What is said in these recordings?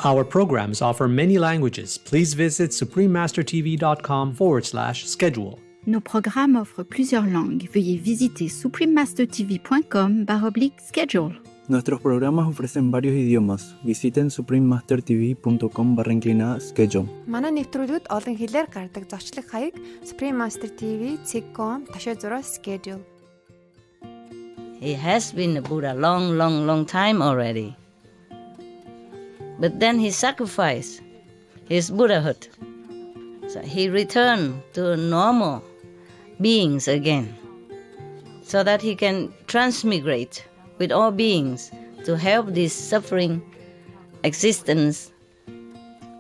Our programs offer many languages. Please visit suprememastertv.com/schedule. Nos programmes offrent plusieurs langues. Veuillez visiter suprememastertv.com/schedule. Nuestros programas ofrecen varios idiomas. Visiten suprememastertv.com/schedule. Манай нэвтрүүлгүүд олон хэлээр гардаг зочлог хаяг suprememastertv.com/schedule. He has been a Buddha long time already. But then he sacrificed his Buddhahood. So he returned to normal beings again, so that he can transmigrate with all beings to help this suffering existence,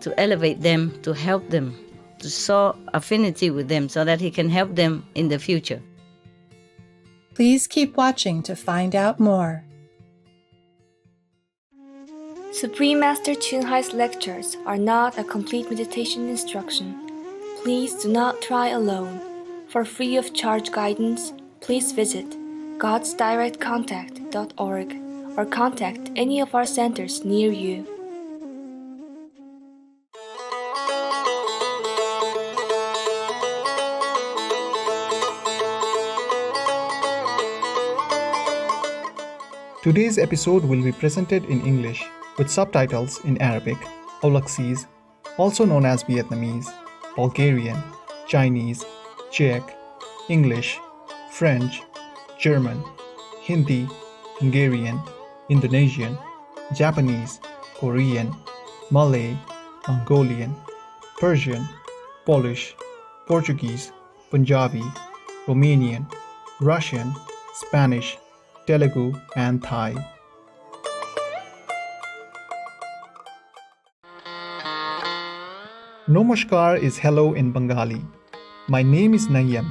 to elevate them, to help them, to sow affinity with them so that he can help them in the future. Please keep watching to find out more. Supreme Master Chunhai's lectures are not a complete meditation instruction. Please do not try alone. For free of charge guidance, please visit godsdirectcontact.org or contact any of our centers near you. Today's episode will be presented in English with subtitles in Arabic, Aulacese, also known as Vietnamese, Bulgarian, Chinese, Czech, English, French, German, Hindi, Hungarian, Indonesian, Japanese, Korean, Malay, Mongolian, Persian, Polish, Portuguese, Punjabi, Romanian, Russian, Spanish, Telugu, and Thai. Namaskar is hello in Bengali. My name is Nayyam.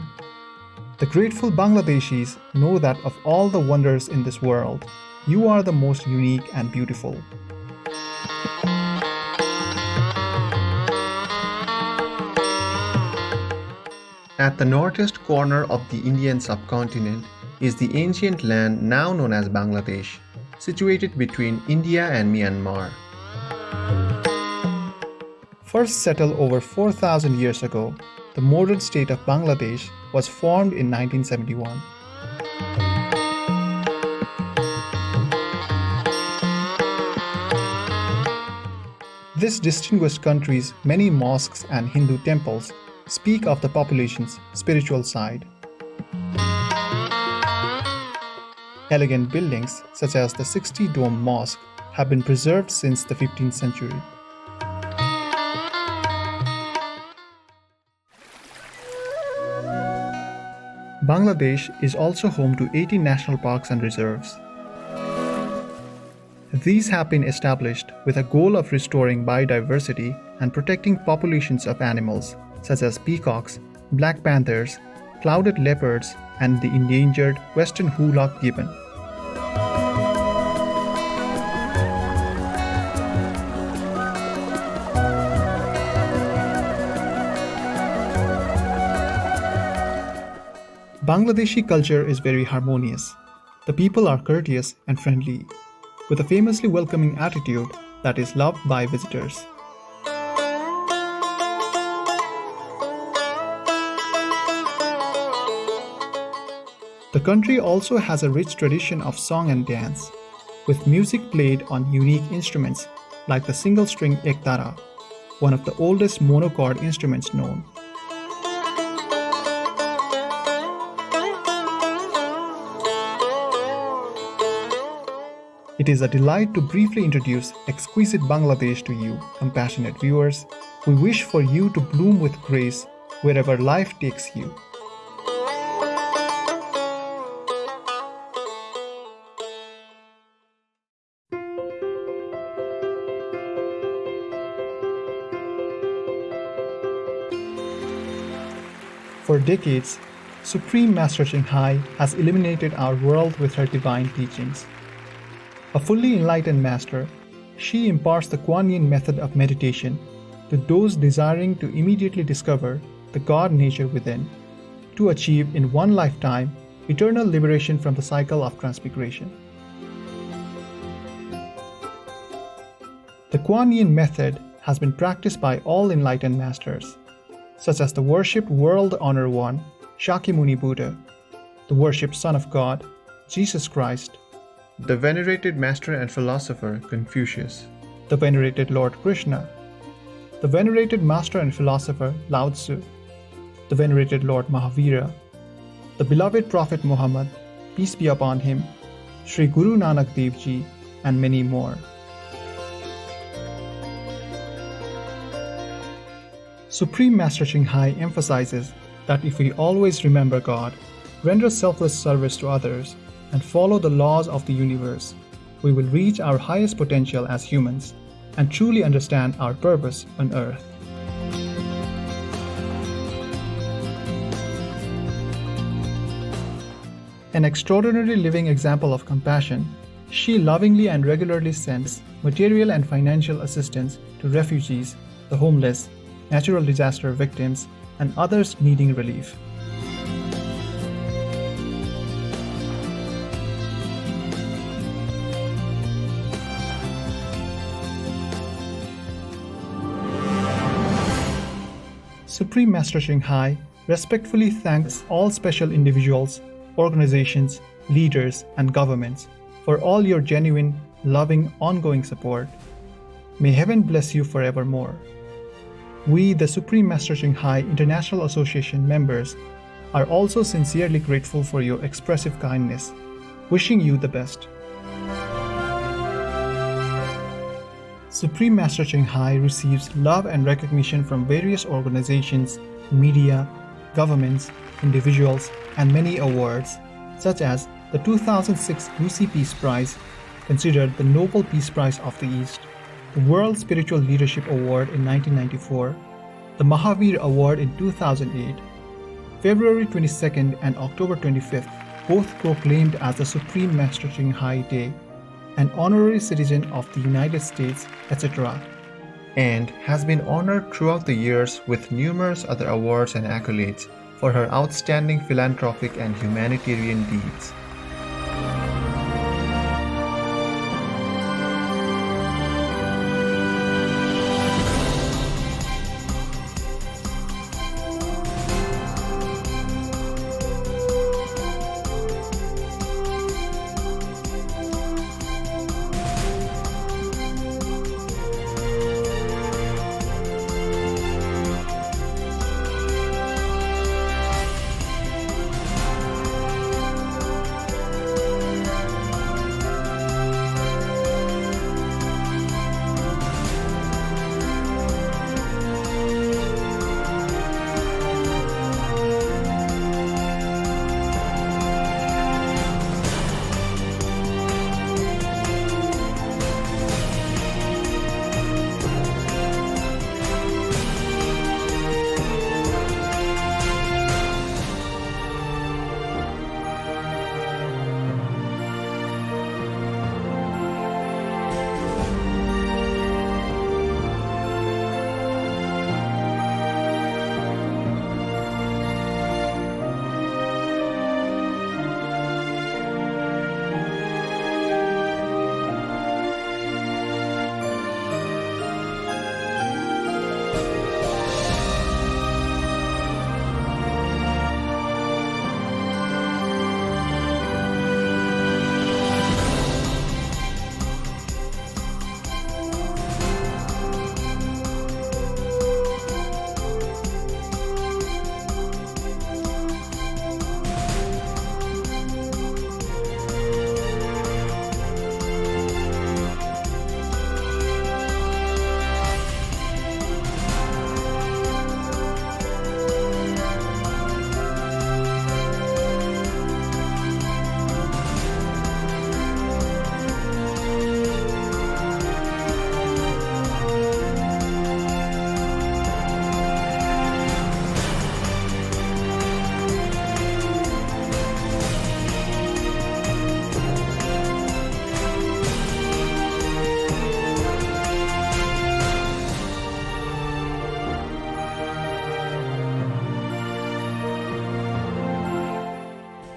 The grateful Bangladeshis know that of all the wonders in this world, you are the most unique and beautiful. At the northeast corner of the Indian subcontinent is the ancient land now known as Bangladesh, situated between India and Myanmar. First settled over 4,000 years ago, the modern state of Bangladesh was formed in 1971. This distinguished country's many mosques and Hindu temples speak of the population's spiritual side. Elegant buildings such as the 60-dome mosque have been preserved since the 15th century. Bangladesh is also home to 80 national parks and reserves. These have been established with a goal of restoring biodiversity and protecting populations of animals such as peacocks, black panthers, clouded leopards, and the endangered western hoolock gibbon. Bangladeshi culture is very harmonious. The people are courteous and friendly, with a famously welcoming attitude that is loved by visitors. The country also has a rich tradition of song and dance, with music played on unique instruments like the single-string ektara, one of the oldest monochord instruments known. It is a delight to briefly introduce exquisite Bangladesh to you, compassionate viewers. We wish for you to bloom with grace wherever life takes you. For decades, Supreme Master Chunhai has illuminated our world with her divine teachings. A fully enlightened master, she imparts the Kuan Yin method of meditation to those desiring to immediately discover the God nature within, to achieve in one lifetime eternal liberation from the cycle of transmigration. The Kuan Yin method has been practiced by all enlightened masters, such as the worshipped World Honor One, Shakyamuni Buddha, the worshipped Son of God, Jesus Christ, the venerated master and philosopher Confucius, the venerated Lord Krishna, the venerated master and philosopher Lao Tzu, the venerated Lord Mahavira, the beloved Prophet Muhammad, peace be upon him, Sri Guru Nanak Dev Ji, and many more. Supreme Master Ching Hai emphasizes that if we always remember God, render selfless service to others, and follow the laws of the universe, we will reach our highest potential as humans and truly understand our purpose on earth. An extraordinary living example of compassion, she lovingly and regularly sends material and financial assistance to refugees, the homeless, natural disaster victims, and others needing relief. Supreme Master Ching Hai respectfully thanks all special individuals, organizations, leaders, and governments for all your genuine, loving, ongoing support. May heaven bless you forevermore. We, the Supreme Master Ching Hai International Association members, are also sincerely grateful for your expressive kindness, wishing you the best. Supreme Master Ching Hai receives love and recognition from various organizations, media, governments, individuals, and many awards, such as the 2006 Lucy Peace Prize, considered the Nobel Peace Prize of the East, the World Spiritual Leadership Award in 1994, the Mahavir Award in 2008, February 22nd and October 25th, both proclaimed as the Supreme Master Ching Hai Day, an honorary citizen of the United States, etc., and has been honored throughout the years with numerous other awards and accolades for her outstanding philanthropic and humanitarian deeds.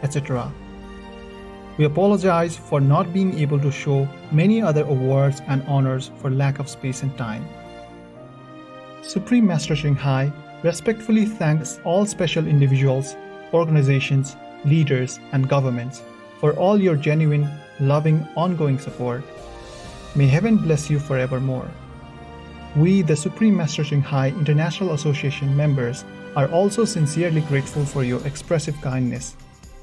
etc. We apologize for not being able to show many other awards and honors for lack of space and time. Supreme Master Shanghai respectfully thanks all special individuals, organizations, leaders, and governments for all your genuine, loving, ongoing support. May heaven bless you forevermore. We, the Supreme Master Shanghai International Association members, are also sincerely grateful for your expressive kindness,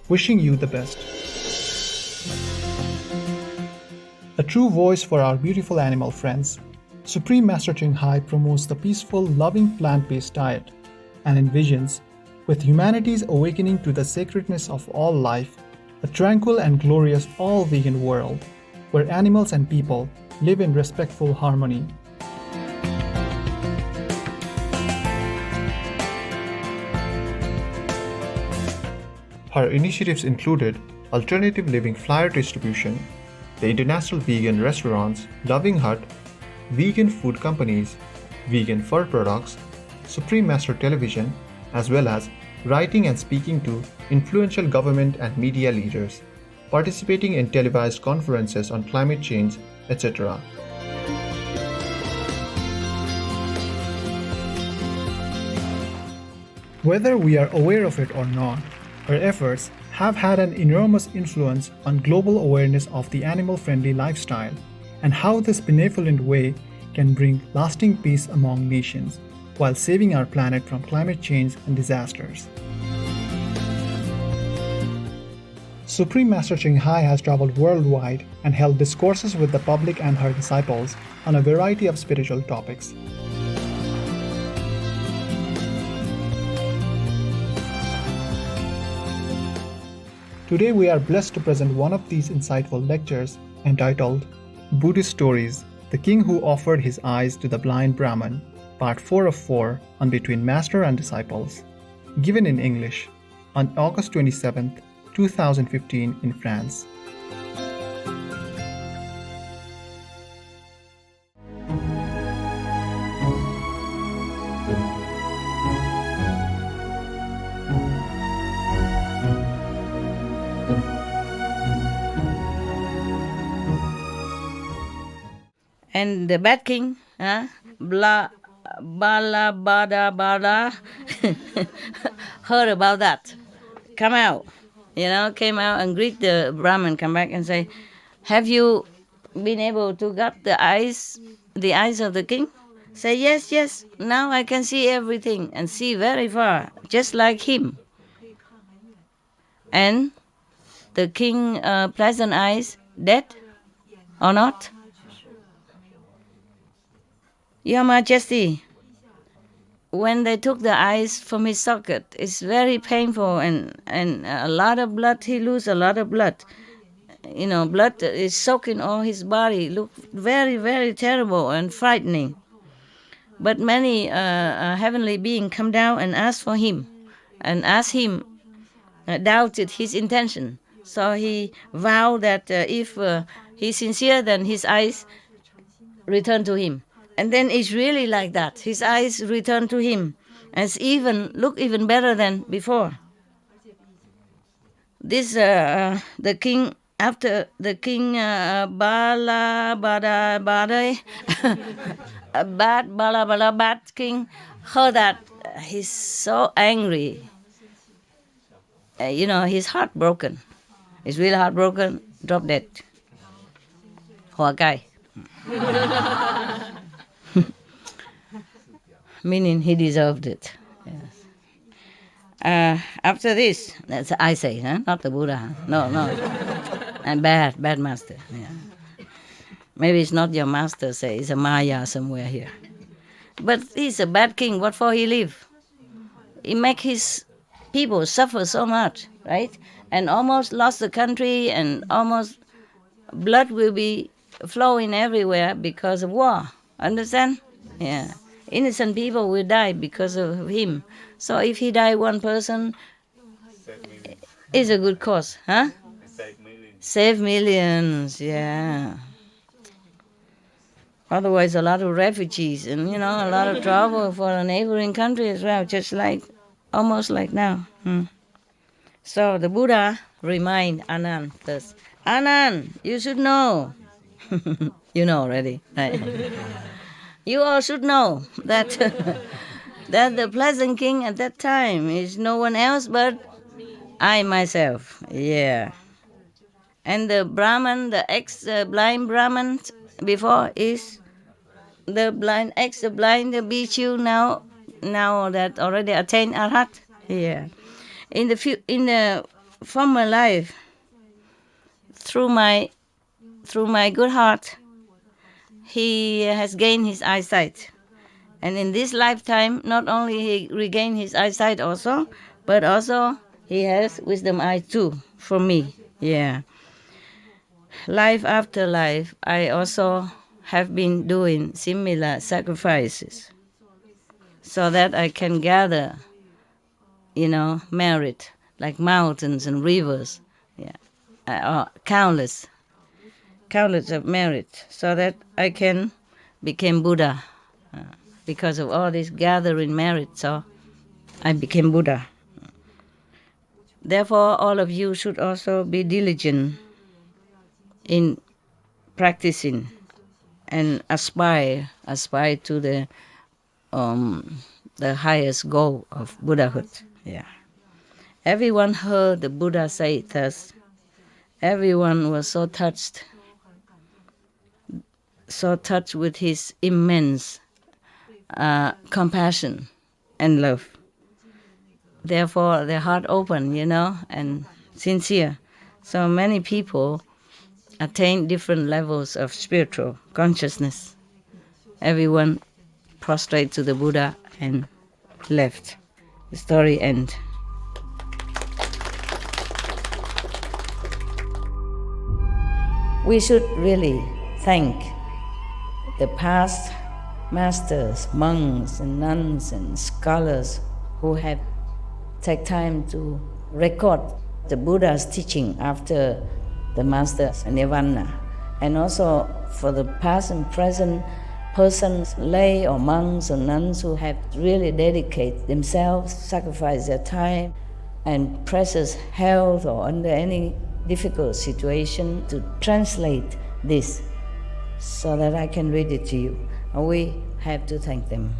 wishing you the best. A true voice for our beautiful animal friends, Supreme Master Shanghai promotes the peaceful, loving plant-based diet and envisions, with humanity's awakening to the sacredness of all life, a tranquil and glorious all-vegan world where animals and people live in respectful harmony. Her initiatives included alternative living flyer distribution, the International Vegan Restaurants, Loving Hut, vegan food companies, vegan fur products, Supreme Master Television, as well as writing and speaking to influential government and media leaders, participating in televised conferences on climate change, etc. Whether we are aware of it or not, her efforts have had an enormous influence on global awareness of the animal-friendly lifestyle and how this benevolent way can bring lasting peace among nations while saving our planet from climate change and disasters. Supreme Master Shanghai has traveled worldwide and held discourses with the public and her disciples on a variety of spiritual topics. Today we are blessed to present one of these insightful lectures entitled Buddhist Stories, The King Who Offered His Eyes to the Blind Brahmin, Part 4 of 4 on Between Master and Disciples, given in English on August 27, 2015 in France. And the bad king, blah, bala, bada, bada, heard about that. Come out, came out and greet the Brahmin, come back and say, have you been able to get the eyes of the king? Say, yes, now I can see everything and see very far, just like him. And the king, pleasant eyes, dead or not? Your Majesty, when they took the eyes from his socket, it's very painful and a lot of blood, he lose a lot of blood. Blood is soaking all his body, look very, very terrible and frightening. But many heavenly beings come down and ask for him, and ask him, doubted his intention. So he vowed that if he's sincere, then his eyes return to him. And then it's really like that. His eyes return to him, and look even better than before. This the king, after the king Bala Bada Bada bad king heard that, he's so angry. He's heartbroken. He's really heartbroken. Drop dead. Hoa Kai. Meaning he deserved it. Yes. After this, that's I say, not the Buddha. No. And bad master. Yeah. Maybe it's not your master, say, it's a Maya somewhere here. But he's a bad king, what for he live? He make his people suffer so much, right? And almost lost the country, and almost blood will be flowing everywhere because of war. Understand? Yeah. Innocent people will die because of him. So if he die one person, it's a good cause, huh? Save millions, yeah. Otherwise, a lot of refugees and, a lot of trouble for a neighboring country as well, almost like now. So the Buddha remind Anand first. Anand, you should know. You know already, right? You all should know that that the pleasant king at that time is no one else but I myself. Yeah. And the Brahman, the ex-blind Brahman before is the blind, ex-blind bhikkhu now that already attained arhat. Yeah. In the former life, through my good heart, he has gained his eyesight. And in this lifetime, not only he regained his eyesight also, but also he has wisdom eye too for me. Yeah. Life after life, I also have been doing similar sacrifices so that I can gather, merit like mountains and rivers, countless of merit, so that I can become Buddha. Because of all this gathering merit, so I became Buddha. Therefore, all of you should also be diligent in practicing and aspire to the highest goal of Buddhahood. Yeah. Everyone heard the Buddha say thus. Everyone was so touched with his immense compassion and love. Therefore, their heart open, and sincere. So many people attain different levels of spiritual consciousness. Everyone prostrate to the Buddha and left. The story ends. We should really thank the past masters, monks and nuns and scholars who have taken time to record the Buddha's teaching after the master's nirvana, and also for the past and present persons, lay or monks or nuns who have really dedicated themselves, sacrificed their time and precious health or under any difficult situation to translate this so that I can read it to you. And we have to thank them.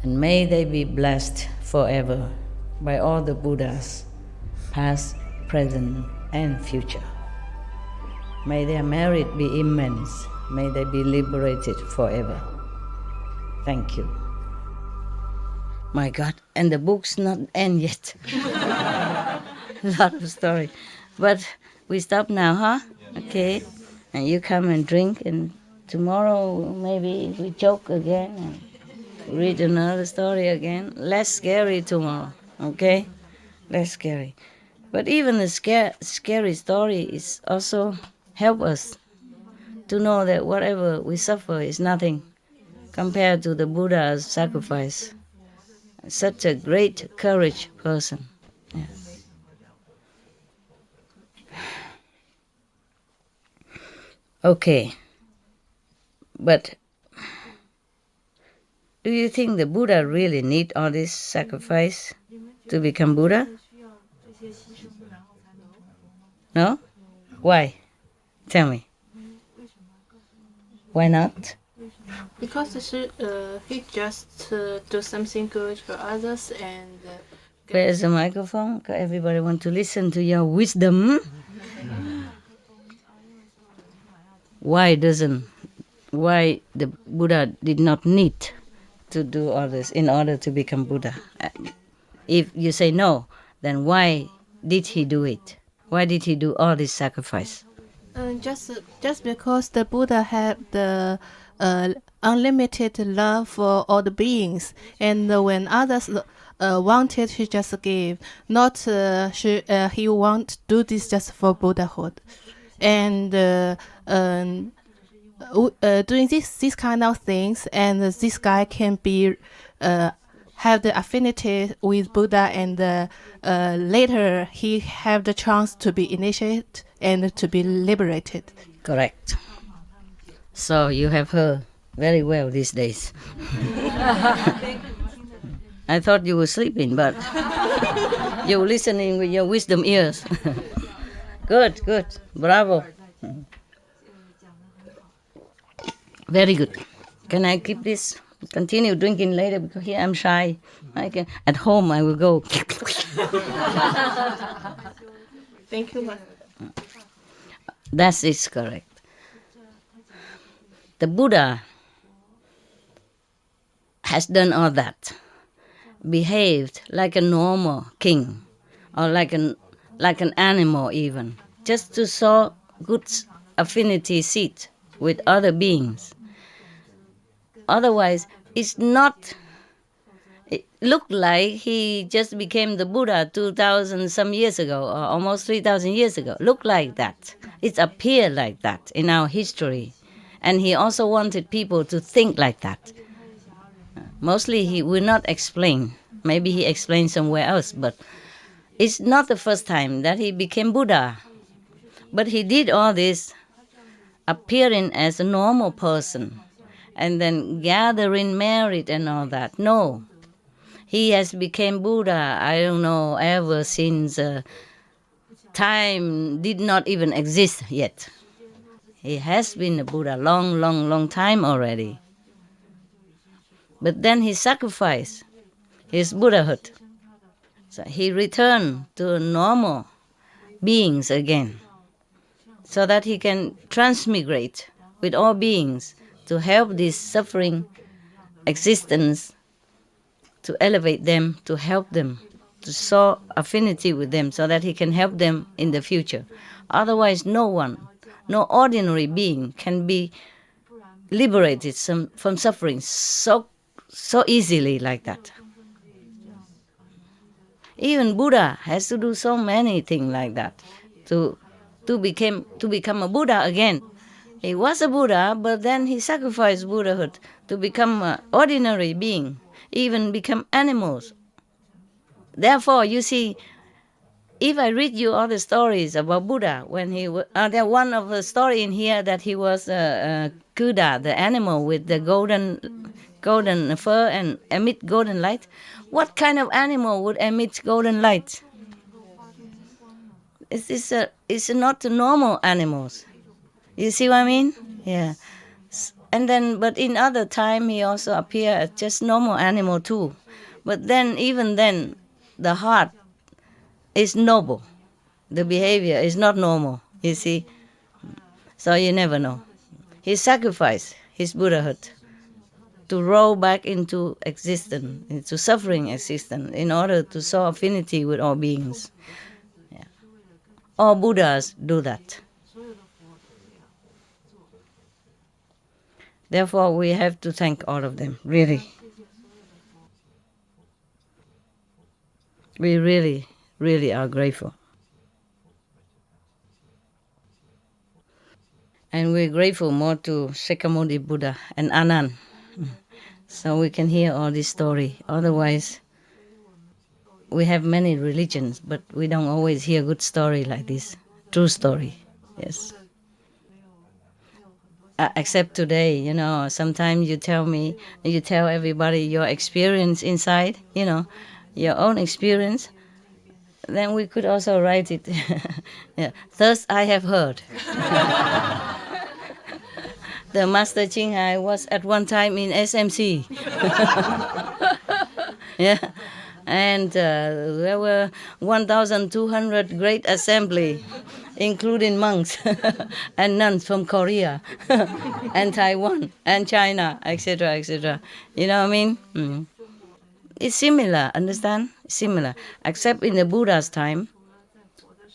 And may they be blessed forever by all the Buddhas, past, present, and future. May their merit be immense. May they be liberated forever. Thank you. My God, and the book's not end yet. Lot of story. But we stop now, huh? Okay. And you come and drink, and tomorrow maybe we joke again and read another story again. Less scary tomorrow, okay? Less scary. But even the scary story is also help us to know that whatever we suffer is nothing compared to the Buddha's sacrifice. Such a great courage person. Yeah. Okay, but do you think the Buddha really need all this sacrifice to become Buddha? No? Why? Tell me. Why not? Because he just do something good for others and... Where's the microphone? Everybody want to listen to your wisdom. Why the Buddha did not need to do all this in order to become Buddha? If you say no, then why did he do it? Why did he do all this sacrifice? Just because the Buddha had the unlimited love for all the beings, and when others wanted, he just gave. Not he want to do this just for Buddhahood, and doing this kind of things, and this guy can be have the affinity with Buddha, and later he have the chance to be initiated and to be liberated. Correct. So you have heard very well these days. I thought you were sleeping, but You're listening with your wisdom ears. Good, good. Bravo. Very good. Can I keep this? Continue drinking later because here I'm shy. At home I will go. Thank you. That is correct. The Buddha has done all that, behaved like a normal king, or like an animal even, just to sow good affinity seed with other beings. Otherwise, it's not. It looked like he just became the Buddha 2,000 some years ago, or almost 3,000 years ago. Looked like that. It appeared like that in our history. And he also wanted people to think like that. Mostly he will not explain. Maybe he explained somewhere else, but it's not the first time that he became Buddha. But he did all this appearing as a normal person and then gathering merit and all that. No. He has become Buddha, I don't know, ever since time did not even exist yet. He has been a Buddha long, long, long time already. But then he sacrificed his Buddhahood. So he returned to normal beings again so that he can transmigrate with all beings to help this suffering existence, to elevate them, to help them, to sow affinity with them so that he can help them in the future. Otherwise, no one, no ordinary being can be liberated from suffering so easily like that. Even Buddha has to do so many things like that to become a Buddha again. He was a Buddha, but then he sacrificed Buddhahood to become an ordinary being, even become animals. Therefore, you see, if I read you all the stories about Buddha, when he there one of the story in here that he was Kuda, the animal with the golden fur and emit golden light. What kind of animal would emit golden light? It's not the normal animals. You see what I mean? Yeah. And then, but in other time, he also appeared as just normal animal too. But then, even then, the heart is noble. The behavior is not normal, you see. So you never know. He sacrificed his Buddhahood to roll back into existence, into suffering existence, in order to sow affinity with all beings. Yeah. All Buddhas do that. Therefore, we have to thank all of them, really. We really, really are grateful. And we're grateful more to Shakyamuni Buddha and Anand, so we can hear all this story. Otherwise, we have many religions, but we don't always hear good story like this. True story, yes. Except today, you know, sometimes you tell everybody your experience inside, you know, your own experience. Then we could also write it. Yeah. Thus I have heard. The Master Ching Hai was at one time in SMC. Yeah. And there were 1,200 great assembly, including monks and nuns from Korea and Taiwan and China, etc., etc. You know what I mean? Mm. It's similar, understand? Similar. Except in the Buddha's time,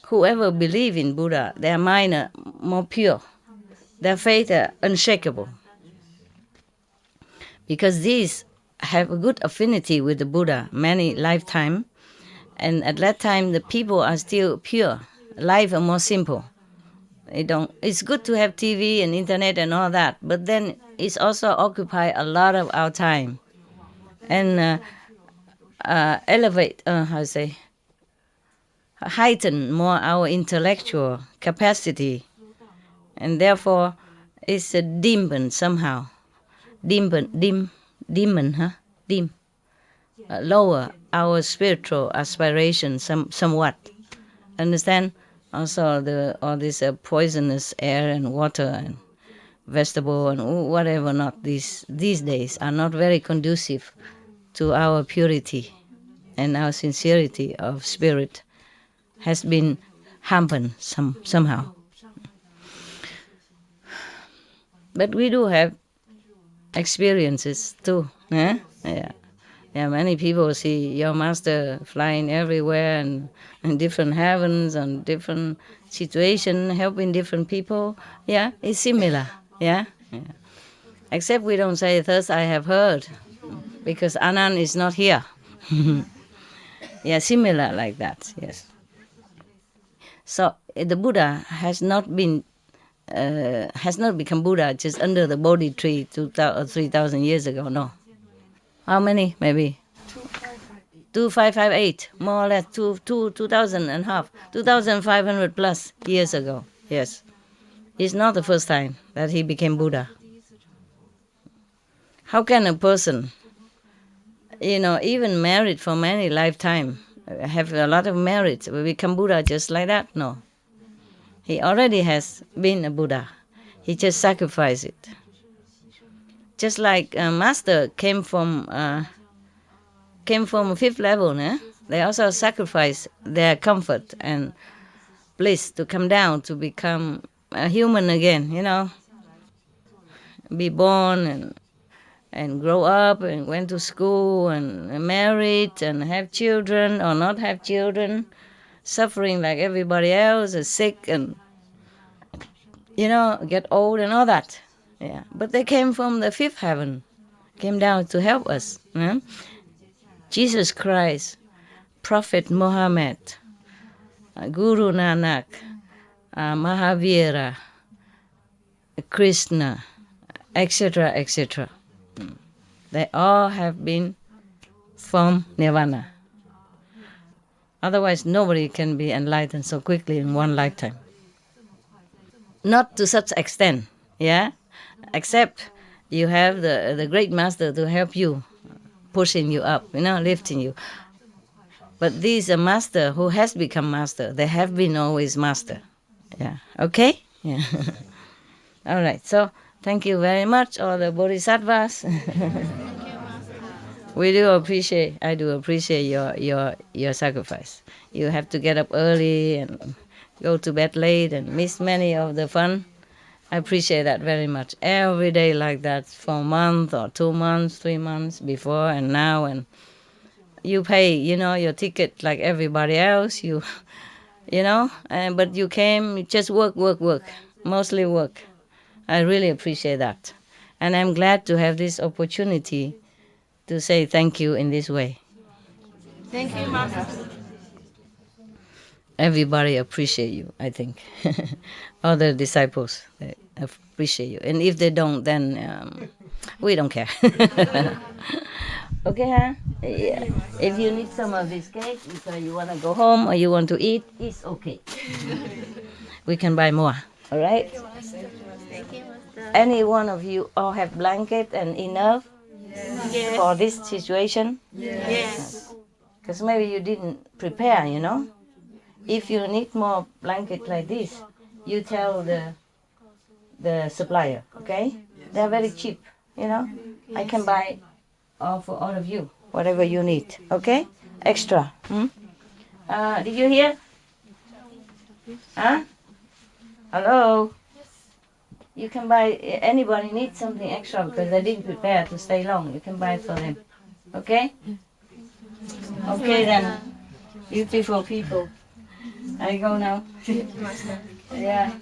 whoever believe in Buddha, their mind are more pure. Their faith are unshakable. Because these have a good affinity with the Buddha many lifetime, and at that time the people are still pure. Life are more simple. It's good to have TV and internet and all that, but then it's also occupy a lot of our time and heighten more our intellectual capacity, and therefore it's dimmed somehow. Dim. lower our spiritual aspiration somewhat. Understand? Also, all this poisonous air and water and vegetable and whatever not these days are not very conducive to our purity and our sincerity of spirit has been hampered somehow. But we do have experiences too. Yeah. Many people see your master flying everywhere and in different heavens and different situations, helping different people. Yeah, it's similar. Yeah. Except we don't say, thus I have heard, because Anand is not here. Yeah, similar like that, yes. So the Buddha has not become Buddha just under the Bodhi tree 2,000 or 3,000 years ago, no. How many? Maybe 2558, more or less 2,000 and half, 2,500 plus years ago. Yes, it's not the first time that he became Buddha. How can a person, even married for many lifetime, have a lot of merit, become Buddha just like that? No. He already has been a Buddha. He just sacrificed it. Just like a master came from fifth level, they also sacrificed their comfort and bliss to come down to become a human again, be born and grow up and went to school and married and have children or not have children, suffering like everybody else, is sick and, get old and all that. Yeah, but they came from the fifth heaven, came down to help us. Jesus Christ, Prophet Muhammad, Guru Nanak, Mahavira, Krishna, etc., etc. They all have been from Nirvana. Otherwise, nobody can be enlightened so quickly in one lifetime. Not to such extent, yeah? Except you have the great master to help you, pushing you up, lifting you. But these are master who has become master. They have been always master. Yeah. Okay? Yeah. All right. So thank you very much, all the bodhisattvas. I do appreciate your sacrifice. You have to get up early and go to bed late and miss many of the fun. I appreciate that very much. Every day like that for a month or 2 months, 3 months before and now. And you pay, your ticket like everybody else. But you came, just work, mostly work. I really appreciate that. And I'm glad to have this opportunity to say thank you in this way. Thank you, Master. Everybody appreciate you, I think. All the disciples, they appreciate you. And if they don't, then we don't care. Okay, huh? Yeah. If you need some of this cake, if you want to go home or you want to eat, it's okay. We can buy more, all right? Any one of you all have blanket and enough for this situation? Yes. Because maybe you didn't prepare, If you need more blanket like this, you tell the supplier, okay? They're very cheap, I can buy all for all of you, whatever you need, okay? Extra. Did you hear? Huh? Hello? You can buy, anybody needs something extra because they didn't prepare to stay long. You can buy it for them, okay? Okay then, beautiful people. I go now. Yeah.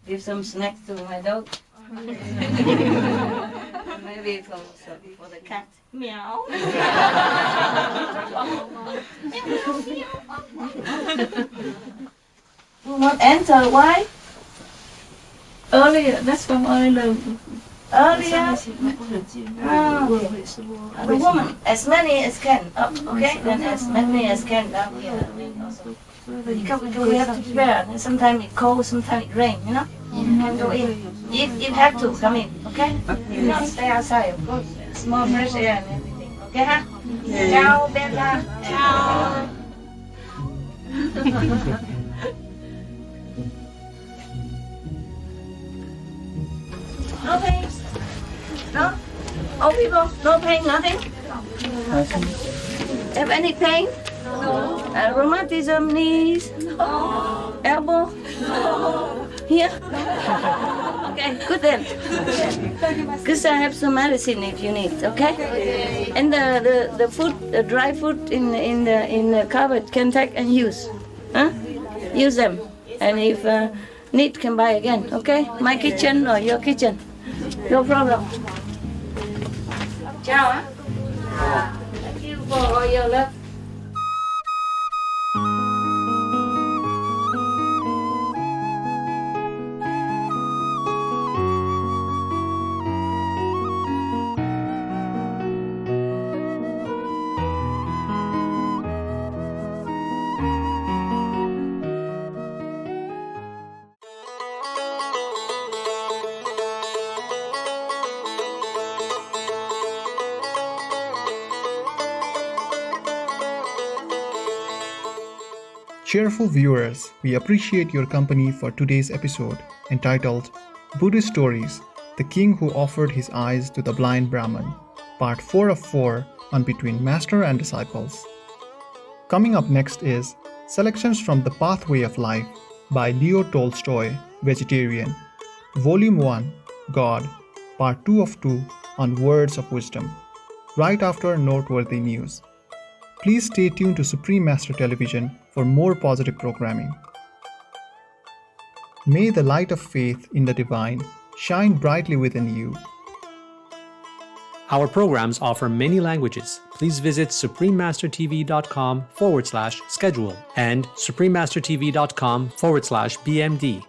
Give some snacks to my dog. Maybe for the cat. Meow. Will not enter. Why? Earlier, that's from earlier. Earlier? The woman, as many as can. Up, okay? Then as many as can down here. Because we have to prepare. Sometimes it cold, sometimes it rain, You can go in. If you have to, come in, okay? If not, stay outside, of course. Small fresh air and everything, okay? Okay ha? Ciao, Bella. Ciao. No pain? No? Old people? No pain, nothing? Have any pain? No. Rheumatism, knees? No. Elbow? No. Here? Okay, good then. Because I have some medicine if you need, okay? And the food, the dry food in the cupboard can take and use. Huh? Use them. And if need, can buy again, okay? My kitchen or your kitchen. No problem. Ciao, huh? Thank you for all your love. Cheerful viewers, we appreciate your company for today's episode entitled Buddhist Stories, The King Who Offered His Eyes to the Blind Brahmin, Part 4 of 4 on Between Master and Disciples. Coming up next is Selections from The Pathway of Life by Leo Tolstoy, Vegetarian, Volume 1, God, Part 2 of 2 on Words of Wisdom, right after noteworthy news. Please stay tuned to Supreme Master Television for more positive programming. May the light of faith in the divine shine brightly within you. Our programs offer many languages. Please visit suprememastertv.com/schedule and suprememastertv.com/BMD.